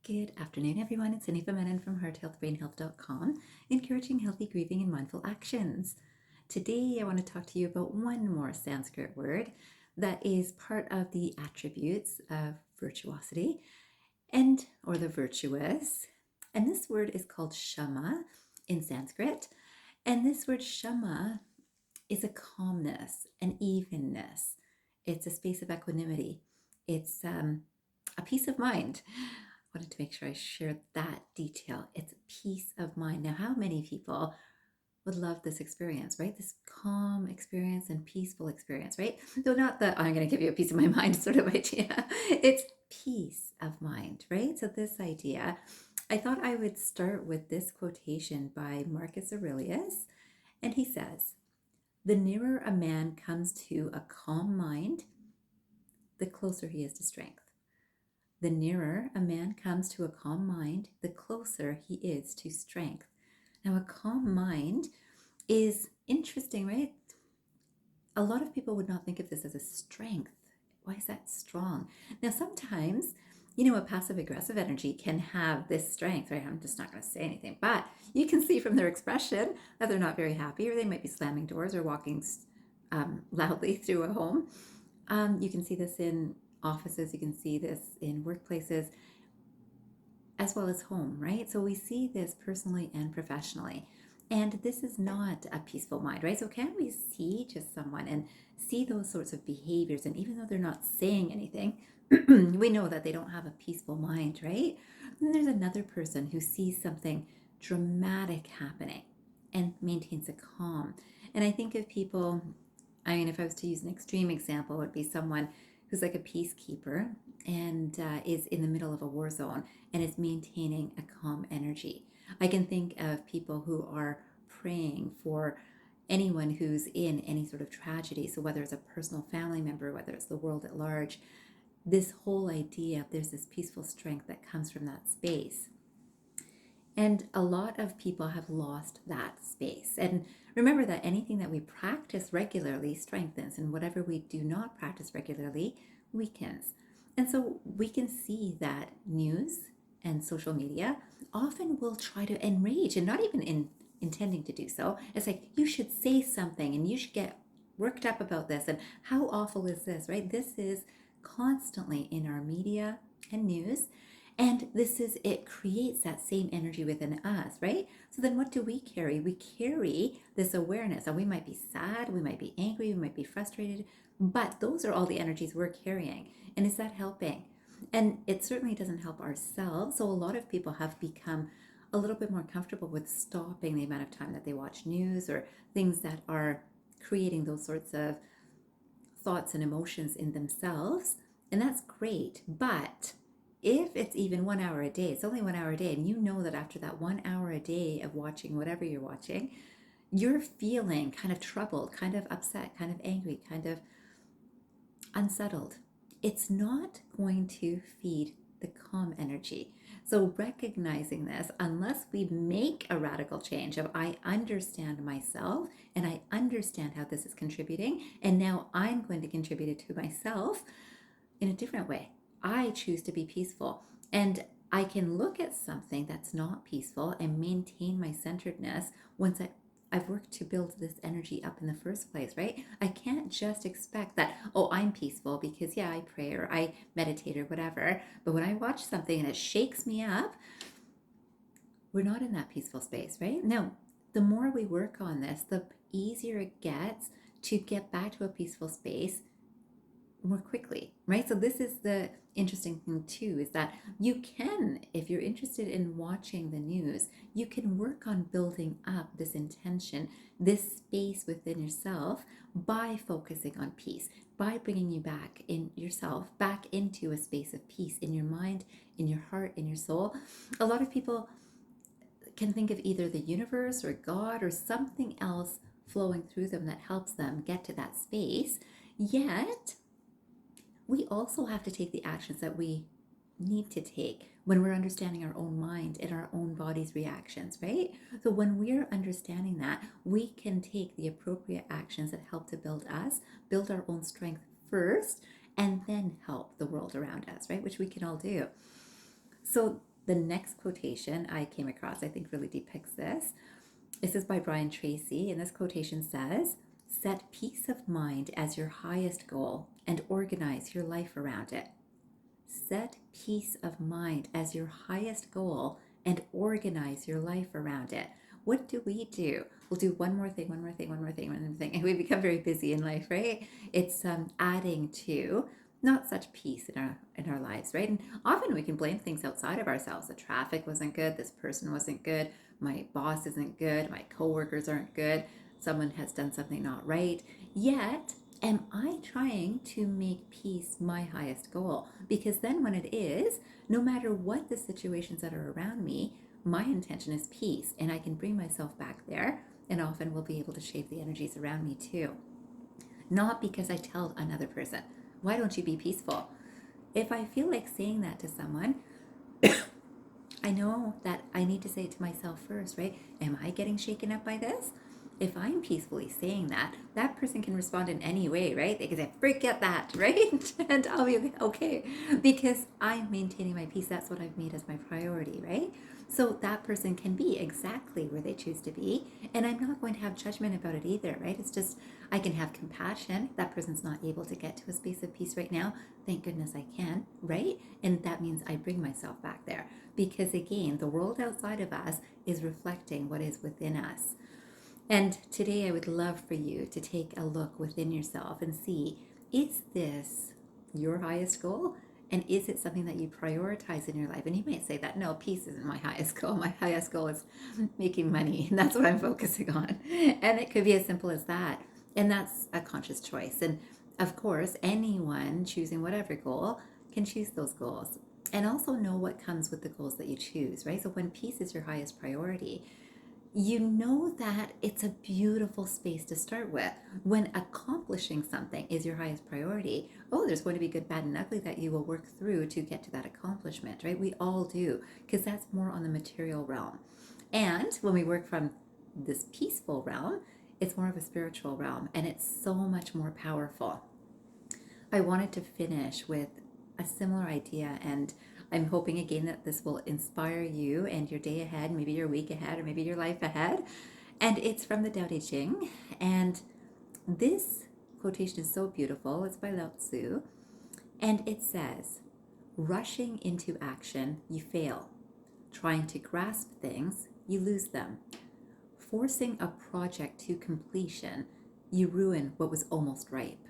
Good afternoon, everyone. It's Anifa Menon from hearthealthbrainhealth.com, encouraging healthy grieving and mindful actions. Today, I want to talk to you about one more Sanskrit word that is part of the attributes of virtuosity or the virtuous. And this word is called Shama in Sanskrit. And this word Shama is a calmness, an evenness. It's a space of equanimity. It's a peace of mind. I wanted to make sure I shared that detail. It's peace of mind. Now, how many people would love this experience, right? This calm experience and peaceful experience, right? So not the I'm going to give you a piece of my mind sort of idea. It's peace of mind, right? So this idea, I thought I would start with this quotation by Marcus Aurelius. And he says, "The nearer a man comes to a calm mind, the closer he is to strength. The nearer a man comes to a calm mind, the closer he is to strength." Now, a calm mind is interesting, right? A lot of people would not think of this as a strength. Why is that strong? Now, sometimes, a passive aggressive energy can have this strength, right? I'm just not going to say anything, but you can see from their expression that they're not very happy, or they might be slamming doors or walking loudly through a home. You can see this in offices, you can see this in workplaces, as well as home, right? So we see this personally and professionally. And this is not a peaceful mind, right? So can we see just someone and see those sorts of behaviors? And even though they're not saying anything, we know that they don't have a peaceful mind, right? And there's another person who sees something dramatic happening and maintains a calm. And I think of people, if I was to use an extreme example, it would be someone who's like a peacekeeper and is in the middle of a war zone and is maintaining a calm energy. I can think of people who are praying for anyone who's in any sort of tragedy. So whether it's a personal family member, whether it's the world at large, this whole idea of there's this peaceful strength that comes from that space. And a lot of people have lost that space. And remember that anything that we practice regularly strengthens, and whatever we do not practice regularly weakens. And so we can see that news and social media often will try to enrage, and not even intending to do so. It's like, you should say something and you should get worked up about this. And how awful is this, right? This is constantly in our media and news. And it creates that same energy within us, right? So then what do we carry? We carry this awareness, and we might be sad, we might be angry, we might be frustrated, but those are all the energies we're carrying. And is that helping? And it certainly doesn't help ourselves. So a lot of people have become a little bit more comfortable with stopping the amount of time that they watch news or things that are creating those sorts of thoughts and emotions in themselves. And that's great. But if it's even 1 hour a day, it's only 1 hour a day, and you know that after that 1 hour a day of watching whatever you're watching, you're feeling kind of troubled, kind of upset, kind of angry, kind of unsettled, it's not going to feed the calm energy. So recognizing this, unless we make a radical change of I understand myself and I understand how this is contributing, and now I'm going to contribute it to myself in a different way. I choose to be peaceful, and I can look at something that's not peaceful and maintain my centeredness once I've worked to build this energy up in the first place, right? I can't just expect that, oh, I'm peaceful because, yeah, I pray or I meditate or whatever. But when I watch something and it shakes me up, we're not in that peaceful space, right? No, the more we work on this, the easier it gets to get back to a peaceful space more quickly, right? So this is the interesting thing too, is that you can, if you're interested in watching the news, you can work on building up this intention, this space within yourself by focusing on peace, by bringing you back in yourself, back into a space of peace in your mind, in your heart, in your soul. A lot of people can think of either the universe or God or something else flowing through them that helps them get to that space, yet we also have to take the actions that we need to take when we're understanding our own mind and our own body's reactions, right? So when we're understanding that, we can take the appropriate actions that help to build us, build our own strength first, and then help the world around us, right? Which we can all do. So The next quotation I came across, I think really depicts this. This is by Tracey, and this quotation says, "Set peace of mind as your highest goal and organize your life around it." Set peace of mind as your highest goal and organize your life around it. What do? We'll do one more thing, one more thing, one more thing, one more thing, and we become very busy in life, right? It's adding to not such peace in our lives, right? And often we can blame things outside of ourselves. The traffic wasn't good, this person wasn't good, my boss isn't good, my coworkers aren't good, someone has done something not right. Yet, am I trying to make peace my highest goal? Because then when it is, no matter what the situations that are around me, my intention is peace, and I can bring myself back there, and often will be able to shape the energies around me too. Not because I tell another person, why don't you be peaceful? If I feel like saying that to someone, I know that I need to say it to myself first, right? Am I getting shaken up by this? If I'm peacefully saying that, that person can respond in any way, right? They can say, forget that, right? And I'll be okay because I'm maintaining my peace. That's what I've made as my priority, right? So that person can be exactly where they choose to be. And I'm not going to have judgment about it either, right? It's just, I can have compassion. That person's not able to get to a space of peace right now. Thank goodness I can, right? And that means I bring myself back there. Because again, the world outside of us is reflecting what is within us. And today I would love for you to take a look within yourself and see, is this your highest goal? And is it something that you prioritize in your life? And you might say that, no, peace isn't my highest goal. My highest goal is making money. And that's what I'm focusing on. And it could be as simple as that. And that's a conscious choice. And of course, anyone choosing whatever goal can choose those goals. And also know what comes with the goals that you choose, right? So when peace is your highest priority, you know that it's a beautiful space to start with. When accomplishing something is your highest priority, oh, there's going to be good, bad, and ugly that you will work through to get to that accomplishment, right? We all do, because that's more on the material realm. And when we work from this peaceful realm, it's more of a spiritual realm, and it's so much more powerful. I wanted to finish with a similar idea, and I'm hoping again that this will inspire you and your day ahead, maybe your week ahead, or maybe your life ahead. And it's from the Tao Te Ching. And this quotation is so beautiful. It's by Lau Tzu. And it says, "Rushing into action, you fail. Trying to grasp things, you lose them. Forcing a project to completion, you ruin what was almost ripe.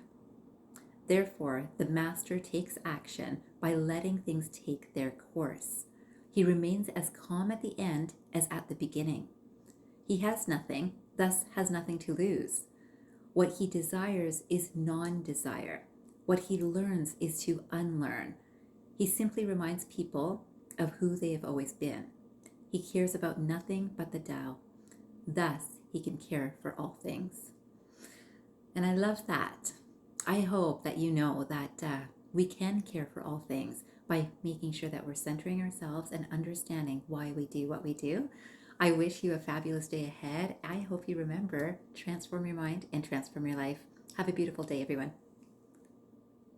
Therefore, the master takes action by letting things take their course. He remains as calm at the end as at the beginning. He has nothing, thus has nothing to lose. What he desires is non-desire. What he learns is to unlearn. He simply reminds people of who they have always been. He cares about nothing but the Tao. Thus, he can care for all things." And I love that. I hope that you know that we can care for all things by making sure that we're centering ourselves and understanding why we do what we do. I wish you a fabulous day ahead. I hope you remember, transform your mind and transform your life. Have a beautiful day, everyone.